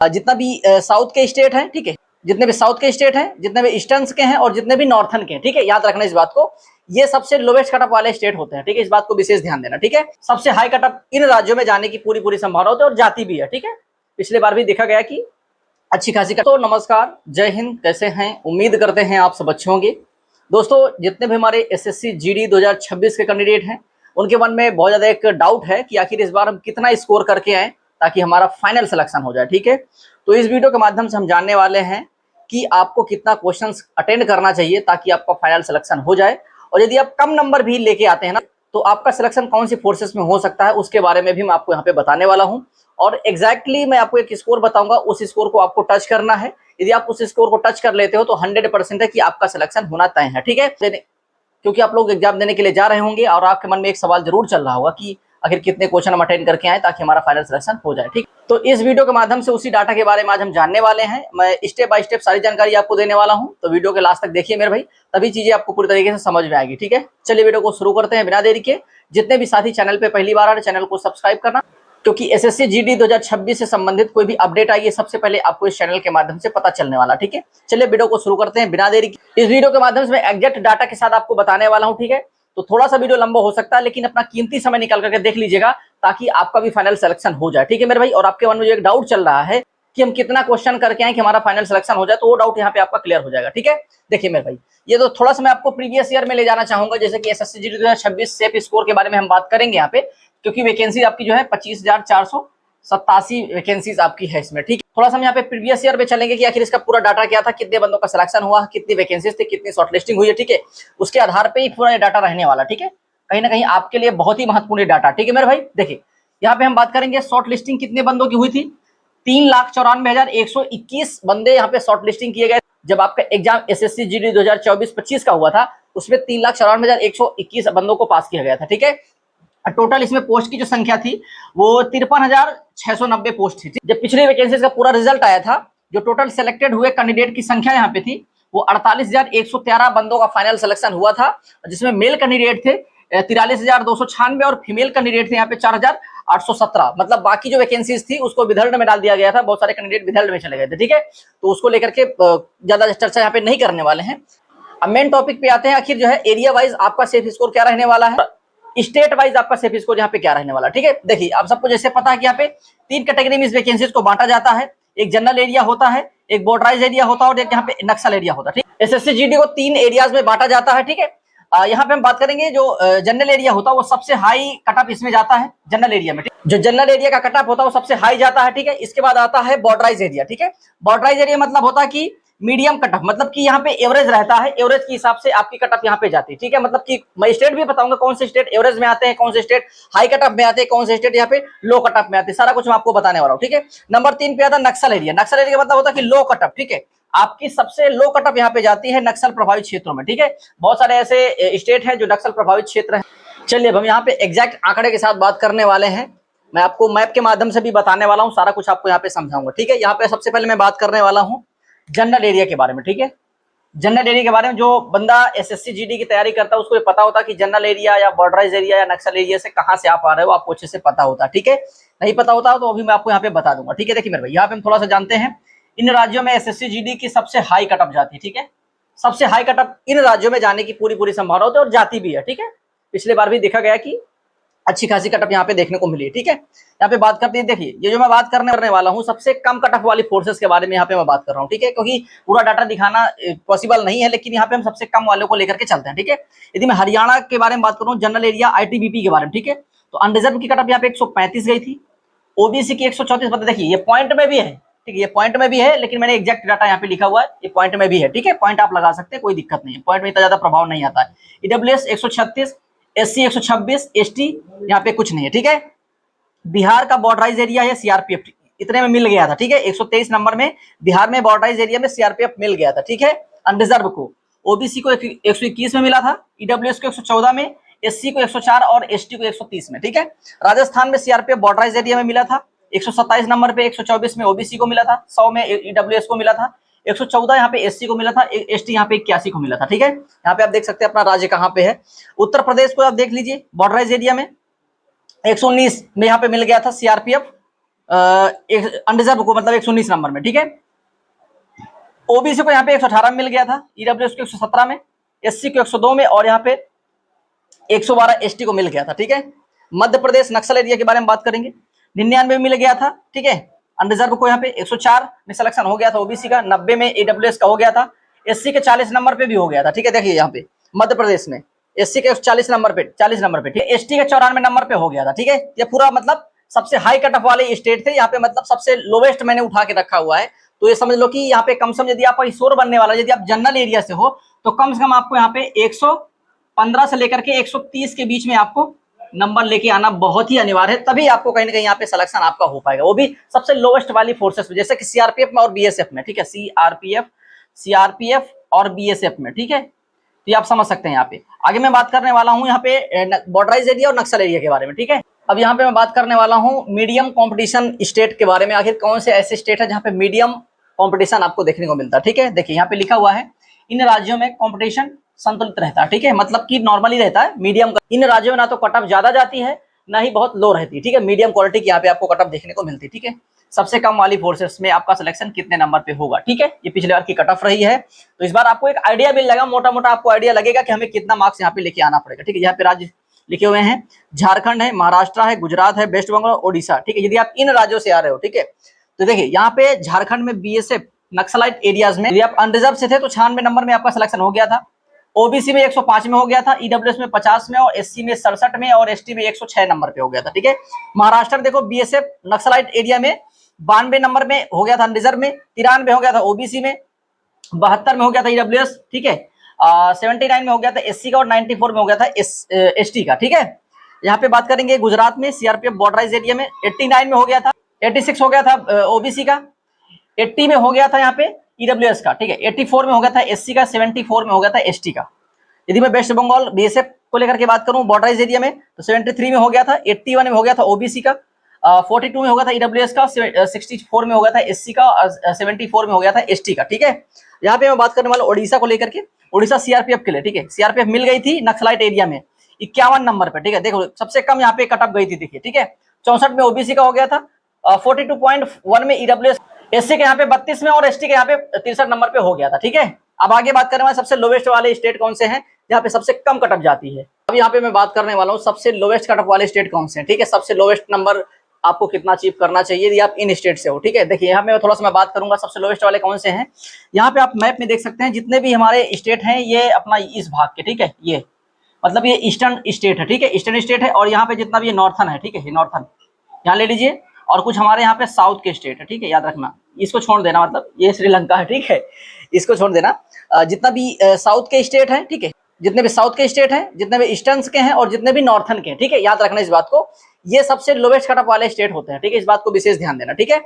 जितना भी साउथ के स्टेट हैं, ठीक है, जितने भी साउथ के स्टेट हैं, जितने भी ईस्टर्न के हैं और जितने भी नॉर्थन के हैं, ठीक है, याद रखना इस बात को, ये सबसे लोवेस्ट कटअप वाले स्टेट होते हैं, ठीक है, इस बात को विशेष ध्यान देना, ठीक है। सबसे हाई कटअप इन राज्यों में जाने की पूरी संभावना होती है और जाती भी है, ठीक है। पिछले बार भी देखा गया कि अच्छी खासी। तो नमस्कार, जय हिंद, कैसे हैं? उम्मीद करते हैं आप सब अच्छे होंगे। दोस्तों, जितने भी हमारे एसएससी जीडी 2026 के कैंडिडेट हैं, उनके मन में बहुत ज्यादा एक डाउट है कि आखिर इस बार हम कितना स्कोर करके आए ताकि हमारा फाइनल सिलेक्शन हो जाए, ठीक है। तो इस वीडियो के माध्यम से हम जानने वाले हैं कि आपको कितना क्वेश्चंस अटेंड करना चाहिए ताकि आपका फाइनल सिलेक्शन हो जाए, और यदि आप कम नंबर भी लेके आते हैं ना, तो आपका सिलेक्शन कौन सी फोर्सेस में हो सकता है उसके बारे में भी मैं आपको यहाँ पे बताने वाला हूँ। और एग्जैक्टली मैं आपको एक स्कोर बताऊंगा, उस स्कोर को आपको टच करना है। यदि आप उस स्कोर को टच कर लेते हो तो 100% है कि आपका सिलेक्शन होना तय है, ठीक है। क्योंकि आप लोग एग्जाम देने के लिए जा रहे होंगे और आपके मन में एक सवाल जरूर चल रहा होगा कि आखिर कितने क्वेश्चन हम अटेंड करके आए ताकि हमारा फाइनल सिलेक्शन हो जाए, ठीक। तो इस वीडियो के माध्यम से उसी डाटा के बारे में आज हम जानने वाले हैं। मैं स्टेप बाय स्टेप सारी जानकारी आपको देने वाला हूं, तो वीडियो के लास्ट तक देखिए मेरे भाई, तभी चीजें आपको पूरी तरीके से समझ में आएगी, ठीक है। चलिए वीडियो को शुरू करते हैं बिना देरी के। जितने भी साथी चैनल पे पहली बार आ रहे, चैनल को सब्सक्राइब करना, क्योंकि एसएससी जीडी 2026 से संबंधित कोई भी अपडेट आई है सबसे पहले आपको इस चैनल के माध्यम से पता चलने वाला, ठीक है। चलिए वीडियो को शुरू करते हैं बिना देरी के। इस वीडियो के माध्यम से मैं एग्जैक्ट डाटा के साथ आपको बताने वाला हूं, ठीक है। तो थोड़ा सा वीडियो लंबा हो सकता है, लेकिन अपना कीमती समय निकाल करके देख लीजिएगा ताकि आपका भी फाइनल सिलेक्शन हो जाए, ठीक है मेरे भाई। और आपके मन में जो एक डाउट चल रहा है कि हम कितना क्वेश्चन करके आए कि हमारा फाइनल सिलेक्शन हो जाए, तो वो डाउट यहाँ पे आपका क्लियर हो जाएगा, ठीक है। देखिए मेरे भाई, ये तो थोड़ा सा मैं आपको प्रीवियस ईयर में ले जाना चाहूंगा, जैसे कि एसएससी जीडी 2026 सेफ स्कोर के बारे में हम बात करेंगे यहाँ पे, क्योंकि वैकेंसी आपकी जो है 25,487 वैकेंसीज आपकी है इसमें, ठीक है। थोड़ा सा हम यहाँ पे प्रीवियस ईयर में चलेंगे कि आखिर इसका पूरा डाटा क्या था, कितने बंदों का सिलेक्शन हुआ, कितनी वैकेंसीज थी, कितनी शॉर्टलिस्टिंग हुई है, ठीक है। उसके आधार पे ही पूरा डाटा रहने वाला, ठीक है। कहीं ना कहीं आपके लिए बहुत ही महत्वपूर्ण डाटा, ठीक है मेरे भाई। देखिए यहाँ पे हम बात करेंगे शॉर्ट लिस्टिंग कितने बंदों की हुई थी। 3,94,121 बंदे यहाँ पे शॉर्ट लिस्टिंग किए गए। जब आपका एग्जाम एसएससी जीडी 2024-25 का हुआ था, उसमें 3,94,121 बंदों को पास किया गया था, ठीक है। टोटल इसमें पोस्ट की जो संख्या थी वो 53,690 पोस्ट थी। जब पिछले वैकेंसीज का पूरा रिजल्ट आया था, जो टोटल सिलेक्टेड हुए कैंडिडेट की संख्या यहाँ पे थी वो 48,113 बंदों का फाइनल सिलेक्शन हुआ था, जिसमें मेल कैंडिडेट थे 43,296 और फीमेल कैंडिडेट थे यहाँ पे 4,817। मतलब बाकी जो वैकेंसीज थी उसको विदर्भ में डाल दिया गया था, बहुत सारे कैंडिडेट विदर्भ में चले गए थे, ठीक है। तो उसको लेकर के ज्यादा चर्चा यहाँ पे नहीं करने वाले हैं। अब मेन टॉपिक पे आते हैं, आखिर जो है एरिया वाइज आपका सेफ स्कोर क्या रहने वाला है, स्टेट वाइज आपका सेफ स्कोर यहाँ पे क्या रहने वाला, ठीक है। देखिए आप सबको जैसे पता है कि यहाँ पे 3 कैटेगरी में इस वैकेंसीज को बांटा जाता है। एक जनरल एरिया होता है, एक बॉर्डराइज एरिया होता है और एक यहाँ पे नक्सल एरिया होता है, ठीक। एसएससी जीडी को 3 एरियाज में बांटा जाता है, ठीक है। यहाँ पे हम बात करेंगे जो जनरल एरिया होता है वो सबसे हाई कटअप इसमें जाता है जनरल एरिया में, जो जनरल एरिया का कटअप होता है वो सबसे हाई जाता है, ठीक है। इसके बाद आता है बॉर्डराइज एरिया, ठीक है। बॉर्डराइज एरिया मतलब होता है कि मीडियम कटअप, मतलब कि यहाँ पे एवरेज रहता है, एवरेज के हिसाब से आपकी कटअप यहाँ पे जाती है, ठीक है। मतलब कि मैं स्टेट भी बताऊंगा कौन से स्टेट एवरेज में आते हैं, कौन से स्टेट हाई कटअप में आते हैं, कौन से स्टेट यहाँ पे लो कटअप में आते हैं, सारा कुछ मैं आपको बताने वाला हूँ, ठीक है। नंबर 3 पे आता है नक्सल एरिया। नक्सल एरिया का मतलब होता है कि लो कटअप, ठीक है। आपकी सबसे लो कटअप यहाँ पे जाती है नक्सल प्रभावित क्षेत्रों में, ठीक है। बहुत सारे ऐसे स्टेट हैं जो नक्सल प्रभावित क्षेत्र है। चलिए अब हम यहाँ पे एग्जैक्ट आंकड़े के साथ बात करने वाले हैं। मैं आपको मैप के माध्यम से भी बताने वाला हूँ, सारा कुछ आपको यहाँ पे समझाऊंगा, ठीक है। यहाँ पे सबसे पहले मैं बात करने वाला हूँ जनरल एरिया के बारे में, ठीक है। जनरल एरिया के बारे में जो बंदा एसएससी जीडी की तैयारी करता है उसको ये पता होता है कि जनरल एरिया या बॉर्डराइज एरिया या नक्सल एरिया से कहाँ से आप आ रहे हो, आपको अच्छे से पता होता है, ठीक है। नहीं पता होता तो अभी मैं आपको यहाँ पे बता दूंगा, ठीक है। देखिए मेरे भाई, यहाँ पे हम थोड़ा सा जानते हैं इन राज्यों में एसएससी जीडी की सबसे हाई कटअप जाती है, ठीक है। सबसे हाई कटअप इन राज्यों में जाने की पूरी संभावना होती है और जाती भी है, ठीक है। पिछले बार भी देखा गया कि अच्छी खासी कटअप यहाँ पे देखने को मिली, ठीक है। यहाँ पे बात करते हैं, देखिए ये जो मैं बात करने वाला हूँ सबसे कम कटअप वाली फोर्सेस के बारे में यहाँ पे मैं बात कर रहा हूँ, ठीक है। क्योंकि पूरा डाटा दिखाना पॉसिबल नहीं है, लेकिन यहाँ पे हम सबसे कम वालों को लेकर के चलते हैं, ठीक है। यदि मैं हरियाणा के बारे में बात करूँ, जनरल एरिया आईटीबीपी के बारे में, ठीक है, तो अनरिजर्व की कटअप यहाँ पे 135 गई थी, ओबीसी की 134। मतलब देखिए ये पॉइंट में भी है, ठीक है, ये पॉइंट में भी है, लेकिन मैंने एग्जैक्ट डाटा यहाँ पे लिखा हुआ है, ये पॉइंट में भी है, ठीक है। पॉइंट आप लगा सकते हैं, कोई दिक्कत नहीं है, पॉइंट में इतना ज्यादा प्रभाव नहीं आता है। ईडब्ल्यूएस 136, एससी 126, एसटी यहाँ पे कुछ नहीं है, ठीक है। बिहार का बॉर्डराइज एरिया है सीआरपीएफ, इतने में मिल गया था, ठीक है। 123 नंबर में बिहार में बॉर्डराइज एरिया में सीआरपीएफ मिल गया था, ठीक है, अनरिजर्व को। ओबीसी को 121 में मिला था, ईडब्ल्यूएस को 114 में, एससी को 104 और एसटी को 130 में, ठीक है। राजस्थान में सीआरपीएफ बॉर्डराइज एरिया में मिला था 127 नंबर पे, 124 में ओबीसी को मिला था, 100 में ईडब्ल्यूएस को मिला था, 114 यहाँ पे एससी को मिला था, एसटी यहाँ पे 81 को मिला था, ठीक है। यहाँ पे आप देख सकते हैं अपना राज्य कहाँ पे है। उत्तर प्रदेश को आप देख लीजिए, बॉर्डराइज एरिया में 119 में यहाँ पे मिल गया था सीआरपीएफ, अनरिजर्व को मतलब 119 नंबर में, ठीक है। ओबीसी को यहाँ पे 118 में मिल गया था, ईडब्ल्यूएस को 117 में, एससी को 102 में, और यहाँ पे 112 एसटी को मिल गया था, ठीक है। मध्य प्रदेश नक्सल एरिया के बारे में बात करेंगे, 99 में मिल गया था, ठीक है। अनरिजर्व को यहाँ पे 104 में सिलेक्शन हो गया था ओबीसी का, 90 में ईडब्ल्यूएस का हो गया था, एससी के 40 नंबर पे भी हो गया था, ठीक है। देखिए यहाँ पे मध्य प्रदेश में एससी के 40 नंबर पे, ठीक है। एसटी के 94 नंबर पे हो गया था, ठीक है। ये पूरा मतलब सबसे हाई कट ऑफ वाले स्टेट थे, यहाँ पे मतलब सबसे लोवेस्ट मैंने उठा के रखा हुआ है। तो ये समझ लो कि यहाँ पे कम से कम यदि आप किशोर बनने वाला, यदि आप जनरल एरिया से हो, तो कम से कम आपको यहाँ पे 115 से लेकर के 130 के बीच में आपको नंबर लेके आना बहुत ही अनिवार्य है, तभी आपको कहीं ना कहीं यहाँ पे सिलेक्शन आपका हो पाएगा, वो भी सबसे लोवेस्ट वाली फोर्सेस में, जैसे कि सीआरपीएफ में और बीएसएफ में, ठीक है। सीआरपीएफ और बीएसएफ में, ठीक है। तो ये आप समझ सकते हैं। यहाँ पे आगे मैं बात करने वाला हूँ यहाँ पे बॉर्डराइज एरिया और नक्सल एरिया के बारे में, ठीक है। अब यहाँ पे मैं बात करने वाला हूँ मीडियम कंपटीशन स्टेट के बारे में। आखिर कौन से ऐसे स्टेट है जहाँ पे मीडियम कंपटीशन आपको देखने को मिलता है, ठीक है। देखिए यहाँ पे लिखा हुआ है, इन राज्यों में कंपटीशन संतुलित रहता है, ठीक है, मतलब कि नॉर्मली रहता है, मीडियम। इन राज्यों में ना तो कट ऑफ ज्यादा जाती है, ना ही बहुत लो रहती है, ठीक है। मीडियम क्वालिटी की यहाँ पे आपको कट ऑफ देखने को मिलती है, ठीक है। सबसे कम वाली फोर्सेस में आपका सिलेक्शन कितने नंबर पे होगा, ठीक है। ये पिछले बार की कट ऑफ रही है, तो इस बार आपको एक आइडिया मिल जाएगा, मोटा मोटा आपको आइडिया लगेगा कि हमें कितना मार्क्स यहाँ पे लेके आना पड़ेगा, ठीक है। यहाँ पे राज्य लिखे हुए हैं, झारखंड है, महाराष्ट्र है, गुजरात है, वेस्ट बंगाल, ओडिशा, ठीक है। यदि आप इन राज्यों से आ रहे हो, ठीक है, तो देखिए यहाँ पे झारखंड में बीएसएफ नक्सलाइट एरियाज में यदि आप अनरिजर्व से थे तो 96 नंबर में आपका सिलेक्शन हो गया था, ओबीसी में 105 में हो गया था, ईडब्ल्यूएस में 50 में, और एससी में 67 में, और एसटी में 106 नंबर पे हो गया था, ठीक है। महाराष्ट्र देखो बीएसएफ नक्सलाइट एरिया में 92 नंबर में हो गया था अनरिजर्व में, 93 हो गया था ओबीसी में, 72 में हो गया था ईडब्ल्यूएस, ठीक है। 79 में हो गया था एससी का, और 94 में हो गया था एसटी का, ठीक है। यहाँ पे बात करेंगे गुजरात में सीआरपीएफ बॉर्डराइज एरिया में 89 में हो गया था, 86 हो गया था ओबीसी का, 80 में हो गया था यहाँ पे ईडब्ल्यूएस का, ठीक है। 84 में हो गया था एससी का, 74 में हो गया था एसटी का। यदि मैं वेस्ट बंगाल बीएसएफ को लेकर के बात करूं बॉर्डराइज एरिया में, तो 73 में हो गया था, 81 में हो गया था ओबीसी का, 42 में हो गया था ईडब्ल्यूएस का, 64 में हो गया था एससी का, और 74 में हो गया था एसटी का, ठीक है। यहाँ पे मैं बात करने वाला ओडिशा को लेकर के, ओडिशा सीआरपीएफ के लिए, ठीक है। सीआरपीएफ मिल गई थी नक्सलाइट एरिया में 51 नंबर पे, ठीक है। देखो सबसे कम यहाँ पे कट ऑफ गई थी, देखिए, ठीक है। 64 में ओबीसी का हो गया था, 42.1 में ईडब्ल्यूएस, एससी के यहाँ पे 32 में, और एसटी के यहाँ पे 63 नंबर पे हो गया था, ठीक है। अब आगे बात करने वाले सबसे लोवेस्ट वाले स्टेट कौन से हैं, यहाँ पे सबसे कम कट ऑफ जाती है। अब यहाँ पे मैं बात करने वाला हूँ सबसे लोवेस्ट कट ऑफ वाले स्टेट कौन से हैं, ठीक है। सबसे लोवेस्ट नंबर आपको कितना अचीव करना चाहिए यदि आप इन स्टेट से हो, ठीक है। देखिए यहाँ पे थोड़ा सा मैं बात करूंगा सबसे लोवेस्ट वाले कौन से हैं। यहाँ पे आप मैप में देख सकते हैं जितने भी हमारे स्टेट हैं ये अपना इस भाग के, ठीक है, ये मतलब ये ईस्टर्न स्टेट है, ठीक है, ईस्टर्न स्टेट है। और यहाँ पे जितना भी ये नॉर्थन है, ठीक है, ये नॉर्थन यहाँ ले लीजिए, और कुछ हमारे यहाँ पे साउथ के स्टेट है, ठीक है, याद रखना, इसको छोड़ देना, मतलब ये श्रीलंका है, ठीक है, इसको छोड़ देना। जितना भी साउथ के स्टेट है, ठीक है, जितने भी साउथ के स्टेट हैं, जितने भी ईस्टर्न के हैं, और जितने भी नॉर्थन के हैं, ठीक है, याद रखना इस बात को, ये सबसे लोवेस्ट कट ऑफ वाले स्टेट होते हैं, ठीक है, इस बात को विशेष ध्यान देना, ठीक है।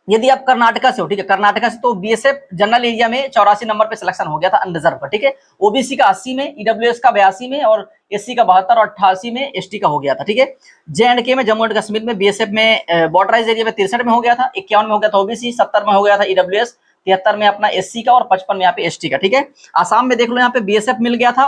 यदि आप कर्नाटका से हो, ठीक है, कर्नाटका से तो बीएसएफ जनरल एरिया में 84 नंबर पे सिलेक्शन हो गया था अनरिजर्व पर, ठीक है। ओबीसी का 80 में, ईडब्ल्यूएस का 82 में, और एससी का 72 और 88 में एसटी का हो गया था, ठीक है। जेएंडके में, जम्मू एंड कश्मीर में बीएसएफ में बॉर्डराइज एरिया में 63 में हो गया था, 51 में हो गया था ओबीसी, 70 में हो गया था ईडब्ल्यूएस, 73 में अपना एससी का, और 55 में यहाँ पे एसटी का, ठीक है। आसाम में देख लो, यहाँ पे बीएसएफ मिल गया था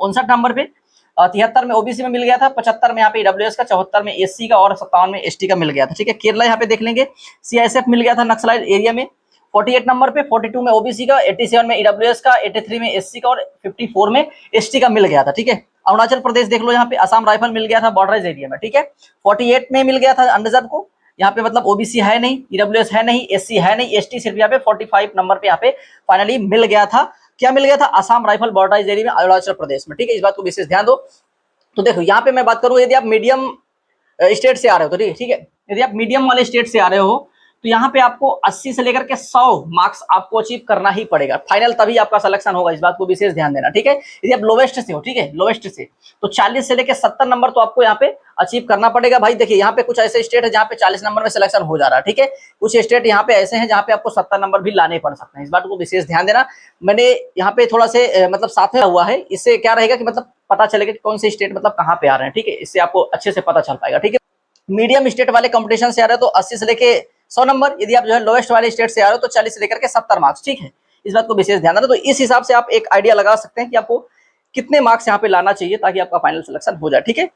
59 नंबर पे, 73 में ओबीसी में मिल गया था, 75 में यहाँ पे ईडब्ल्यूएस का, 74 में एससी का, और 57 में एसटी का मिल गया था, ठीक है। केरला यहाँ पे देख लेंगे, सीआईएसएफ मिल गया था नक्सलाइट एरिया में 48 नंबर पे, 42 में ओबीसी का, 87 में ईडब्ल्यूएस का, 83 में एससी का, और 54 में एसटी का मिल गया था, ठीक है। अरुणाचल प्रदेश देख लो, यहाँ पे असम राइफल मिल गया था बॉर्डराइज एरिया में, ठीक है, 48 में मिल गया था अनरिजर्व को। यहाँ पे मतलब ओबीसी है नहीं, ईडब्ल्यूएस है नहीं, एससी है नहीं, एसटी सिर्फ यहाँ पे 45 नंबर पे यहाँ पे फाइनली मिल गया था। क्या मिल गया था? असम राइफल बॉर्डराइज एरिया में अरुणाचल प्रदेश में, ठीक है, इस बात को विशेष ध्यान दो। तो देखो यहाँ पे मैं बात करूँ, यदि आप मीडियम स्टेट से आ रहे हो तो ठीक है, यदि आप मीडियम वाले स्टेट से आ रहे हो तो यहाँ पे आपको 80 से लेकर के 100 मार्क्स आपको अचीव करना ही पड़ेगा फाइनल, तभी आपका सिलेक्शन होगा, इस बात को विशेष ध्यान देना, ठीक है। यदि आप लोवेस्ट से हो, ठीक है, लोवेस्ट से, तो 40 से लेकर 70 नंबर तो आपको यहाँ पे अचीव करना पड़ेगा भाई। देखिए यहाँ पे कुछ ऐसे स्टेट है जहाँ पे 40 नंबर में सिलेक्शन हो जा रहा है, ठीक है, कुछ स्टेट यहाँ पे ऐसे हैं जहाँ पे आपको 70 नंबर भी लाने पड़ सकते हैं, इस बात को विशेष ध्यान देना। मैंने यहाँ पे थोड़ा से मतलब साथ में हुआ है, इससे क्या रहेगा कि मतलब पता चलेगा कि कौन से स्टेट मतलब कहाँ पे आ रहे हैं, ठीक है, इससे आपको अच्छे से पता चल पाएगा, ठीक है। मीडियम स्टेट वाले कंपटीशन से आ रहे हो तो 80 से लेके 100 नंबर, यदि आप जो है लोवेस्ट वाले स्टेट से आ रहे हो तो 40 से लेकर के 70 मार्क्स, ठीक है, इस बात को विशेष ध्यान देना। तो इस हिसाब से आप एक आइडिया लगा सकते हैं कि आपको कितने मार्क्स यहाँ पे लाना चाहिए ताकि आपका फाइनल सिलेक्शन हो जाए, ठीक है।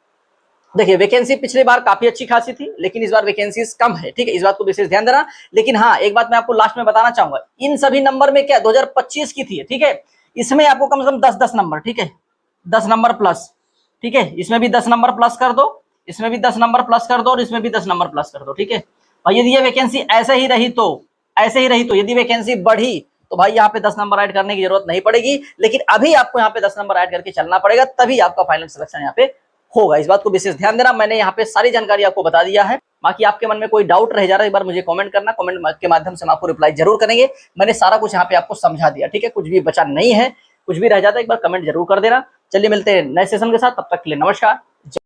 देखिए वैकेंसी पिछली बार काफी अच्छी खासी थी, लेकिन इस बार वैकेंसीज कम है, ठीक है, इस बात को विशेष ध्यान देना। लेकिन हाँ, एक बात मैं आपको लास्ट में बताना चाहूंगा, इन सभी नंबर में क्या 2025 की थी, ठीक है, इसमें आपको कम से कम 10-10 नंबर, ठीक है, 10 नंबर प्लस, ठीक है, इसमें भी 10 नंबर प्लस कर दो, इसमें भी 10 नंबर प्लस कर दो, और इसमें भी 10 नंबर प्लस कर दो, ठीक है। और यदि ये वैकेंसी ऐसे ही रही तो यदि वैकेंसी बढ़ी तो भाई यहाँ पे 10 नंबर ऐड करने की जरूरत नहीं पड़ेगी, लेकिन अभी आपको यहाँ पे 10 नंबर ऐड करके चलना पड़ेगा, तभी आपका फाइनल सिलेक्शन यहाँ पे होगा। इस बात को विशेष ध्यान देना। मैंने यहाँ पे सारी जानकारी आपको बता दिया है। बाकी आपके मन में कोई डाउट रह जा रहा है, एक बार मुझे कमेंट करना, कमेंट के माध्यम से हम आपको रिप्लाई जरूर करेंगे। मैंने सारा कुछ यहाँ पे आपको समझा दिया, ठीक है, कुछ भी बचा नहीं है, कुछ भी रह जाता है एक बार कमेंट जरूर कर देना। चलिए मिलते हैं नए सेशन के साथ, तब तक के लिए नमस्कार।